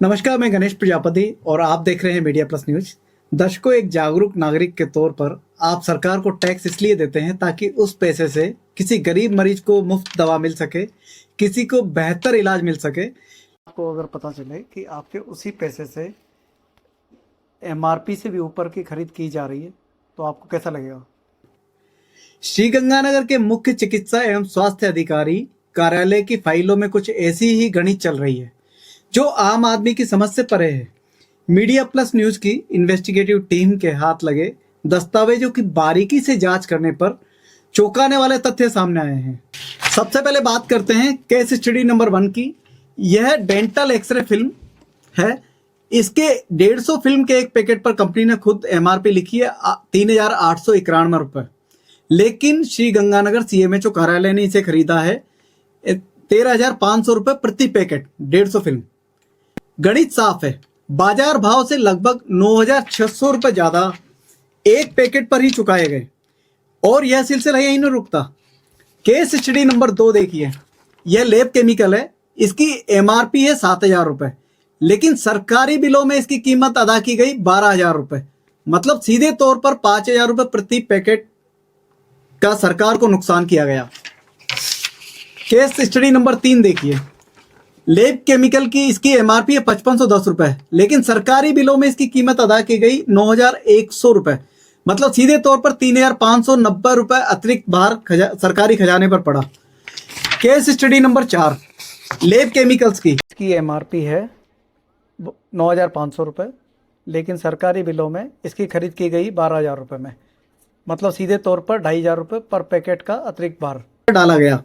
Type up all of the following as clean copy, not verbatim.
नमस्कार, मैं गणेश प्रजापति और आप देख रहे हैं मीडिया प्लस न्यूज। दर्शकों, एक जागरूक नागरिक के तौर पर आप सरकार को टैक्स इसलिए देते हैं ताकि उस पैसे से किसी गरीब मरीज को मुफ्त दवा मिल सके, किसी को बेहतर इलाज मिल सके। आपको अगर पता चले कि आपके उसी पैसे से एमआरपी से भी ऊपर की खरीद की जा रही है तो आपको कैसा लगेगा? श्रीगंगानगर के मुख्य चिकित्सा एवं स्वास्थ्य अधिकारी कार्यालय की फाइलों में कुछ ऐसी ही गणित चल रही है जो आम आदमी की समझ से परे है। मीडिया प्लस न्यूज की इन्वेस्टिगेटिव टीम के हाथ लगे दस्तावेजों की बारीकी से जांच करने पर चौंकाने वाले तथ्य सामने आए हैं। सबसे पहले बात करते हैं केस स्टडी नंबर 1 की। यह डेंटल एक्सरे फिल्म है। इसके 150 फिल्म के एक पैकेट पर कंपनी ने खुद एमआरपी लिखी है 3,891 रुपए, लेकिन श्री गंगानगर सीएमएचओ कार्यालय ने इसे खरीदा है 13,500 रुपए प्रति पैकेट 150 फिल्म। गणित साफ है, बाजार भाव से लगभग 9,600 रुपए ज्यादा एक पैकेट पर ही चुकाए गए और यह सिलसिला यहीं नहीं रुकता। केस स्टडी नंबर 2 देखिए। यह लैब केमिकल है। इसकी एमआरपी है 7,000 रुपए, लेकिन सरकारी बिलों में इसकी कीमत अदा की गई 12,000 रुपए। मतलब सीधे तौर पर 5,000 रुपए प्रति पैकेट का सरकार को नुकसान किया गया। केस स्टडी नंबर 3 देखिए। लैब केमिकल की इसकी एमआरपी है 5,510 रुपए, लेकिन सरकारी बिलों में इसकी कीमत अदा की गई 9,100 रुपए। मतलब सीधे तौर पर 3,590 रुपए अतिरिक्त भार सरकारी खजाने पर पड़ा। Case study number 4 lab chemicals की। इसकी एमआरपी है 9,500 रुपए, लेकिन सरकारी बिलों में इसकी खरीद की गई 12,000 रुपए में। मतलब सीधे तौर पर 2,500 रुपए पर पैकेट का अतिरिक्त भार डाला गया।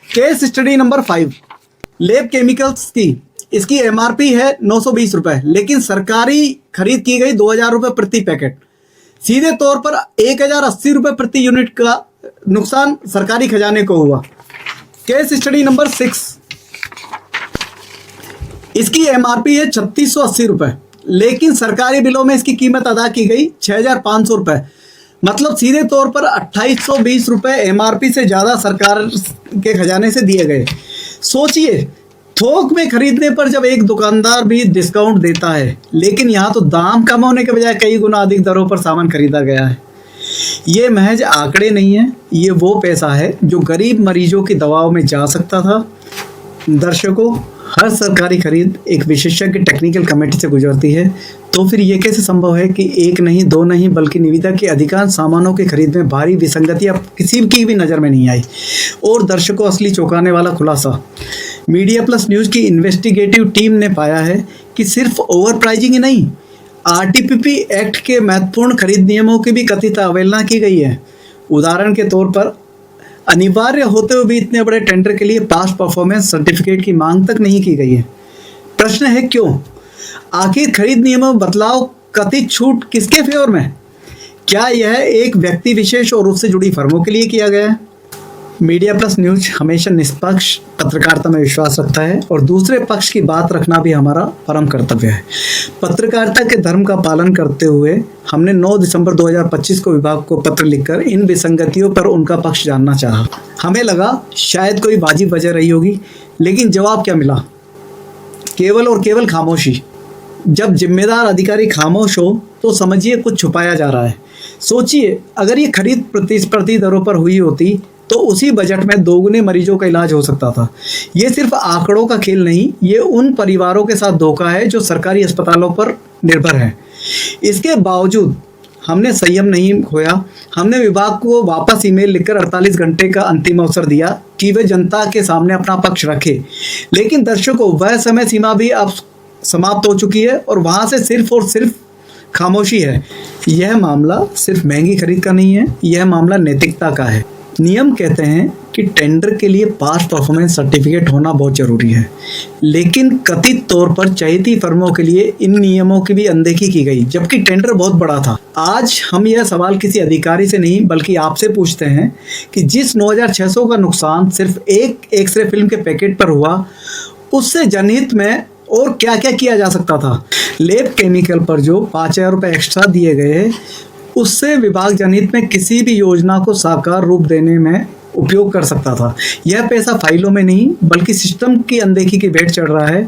Case study number 5 lab chemicals की। इसकी एमआरपी है 920 रुपए, लेकिन सरकारी खरीद की गई 2,000 रुपए प्रति पैकेट। सीधे तौर पर 1,080 रुपए प्रति यूनिट का नुकसान सरकारी खजाने को हुआ। केस स्टडी नंबर 6 इसकी एमआरपी है 3,680 रुपए, लेकिन सरकारी बिलों में इसकी कीमत अदा की गई 6,500 रुपए। मतलब सीधे तौर पर 2,820 रुपए एमआरपी से ज्यादा सरकार के खजाने से दिए गए। सोचिए, थोक में खरीदने पर जब एक दुकानदार भी डिस्काउंट देता है, लेकिन यहाँ तो दाम कम होने के बजाय कई गुना अधिक दरों पर सामान खरीदा गया है। ये महज आंकड़े नहीं है, ये वो पैसा है जो गरीब मरीजों की दवाओं में जा सकता था। दर्शकों, हर सरकारी खरीद एक विशेषज्ञ टेक्निकल कमेटी से गुजरती है, तो फिर ये कैसे संभव है कि एक नहीं, दो नहीं, बल्कि निविदा के अधिकांश सामानों की खरीद में भारी विसंगतियां किसी की भी नज़र में नहीं आई। और दर्शकों, असली चौंकाने वाला खुलासा मीडिया प्लस न्यूज़ की इन्वेस्टिगेटिव टीम ने पाया है कि सिर्फ ओवर प्राइजिंग ही नहीं, आरटीपीपी एक्ट के महत्वपूर्ण खरीद नियमों की भी कथित अवहेलना की गई है। उदाहरण के तौर पर अनिवार्य होते हुए भी इतने बड़े टेंडर के लिए पास्ट परफॉर्मेंस सर्टिफिकेट की मांग तक नहीं की गई है। प्रश्न है, क्यों? आखिर खरीद नियमों में बदलाव, कथित छूट किसके फेवर में? क्या यह एक व्यक्ति विशेष और उससे जुड़ी फर्मों के लिए किया गया है? मीडिया प्लस न्यूज हमेशा निष्पक्ष पत्रकारिता में विश्वास रखता है और दूसरे पक्ष की बात रखना भी हमारा परम कर्तव्य है। पत्रकारिता के धर्म का पालन करते हुए हमने 9 दिसंबर 2025 को विभाग को पत्र लिखकर इन विसंगतियों पर उनका पक्ष जानना चाहा। हमें लगा शायद कोई वाजिब वजह रही होगी, लेकिन जवाब क्या मिला? केवल और केवल खामोशी। जब जिम्मेदार अधिकारी खामोश हो तो समझिए कुछ छुपाया जा रहा है। सोचिए, अगर ये खरीद प्रतिस्पर्धी दरों पर हुई होती तो उसी बजट में दोगुने मरीजों का इलाज हो सकता था। ये सिर्फ आंकड़ों का खेल नहीं, ये उन परिवारों के साथ धोखा है जो सरकारी अस्पतालों पर निर्भर हैं। इसके बावजूद हमने संयम नहीं खोया। हमने विभाग को वापस ईमेल लिखकर 48 घंटे का अंतिम अवसर दिया कि वे जनता के सामने अपना पक्ष रखे। लेकिन दर्शकों, वह समय सीमा भी अब समाप्त हो चुकी है और वहाँ से सिर्फ और सिर्फ खामोशी है। यह मामला सिर्फ महंगी खरीद का नहीं है, यह मामला नैतिकता का है। नियम कहते हैं कि टेंडर के लिए पास्ट परफॉर्मेंस सर्टिफिकेट होना बहुत ज़रूरी है, लेकिन कथित तौर पर चहेती फर्मों के लिए इन नियमों की भी अनदेखी की गई, जबकि टेंडर बहुत बड़ा था। आज हम यह सवाल किसी अधिकारी से नहीं बल्कि आपसे पूछते हैं कि जिस 9,600 का नुकसान सिर्फ एक एक्सरे फिल्म के पैकेट पर हुआ, उससे जनहित में और क्या क्या किया जा सकता था? लैब केमिकल पर जो 5,000 रुपये एक्स्ट्रा दिए गए, उससे विभाग जनहित में किसी भी योजना को साकार रूप देने में उपयोग कर सकता था। यह पैसा फाइलों में नहीं बल्कि सिस्टम की अनदेखी की भेंट चढ़ रहा है।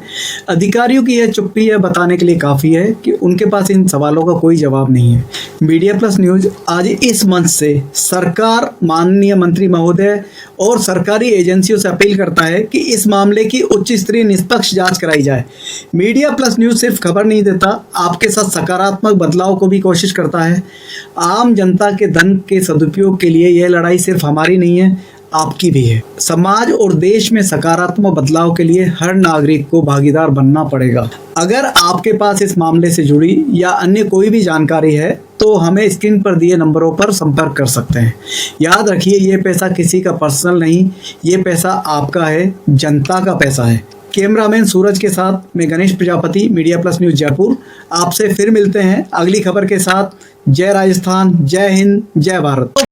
अधिकारियों की यह चुप्पी यह बताने के लिए काफ़ी है कि उनके पास इन सवालों का कोई जवाब नहीं है। मीडिया प्लस न्यूज़ आज इस मंच से सरकार, माननीय मंत्री महोदय और सरकारी एजेंसियों से अपील करता है कि इस मामले की उच्च स्तरीय निष्पक्ष जांच कराई जाए। मीडिया प्लस न्यूज़ सिर्फ खबर नहीं देता, आपके साथ सकारात्मक बदलाव को भी कोशिश करता है। आम जनता के धन के सदुपयोग के लिए यह लड़ाई सिर्फ हमारी नहीं है, आपकी भी है। समाज और देश में सकारात्मक बदलाव के लिए हर नागरिक को भागीदार बनना पड़ेगा। अगर आपके पास इस मामले से जुड़ी या अन्य कोई भी जानकारी है तो हमें स्क्रीन पर दिए नंबरों पर संपर्क कर सकते हैं। याद रखिए, ये पैसा किसी का पर्सनल नहीं, ये पैसा आपका है, जनता का पैसा है। कैमरामैन सूरज के साथ मैं Ganesh Prajapati, media plus news Jaipur. आपसे फिर मिलते हैं अगली खबर के साथ। जय राजस्थान, जय हिंद, जय भारत।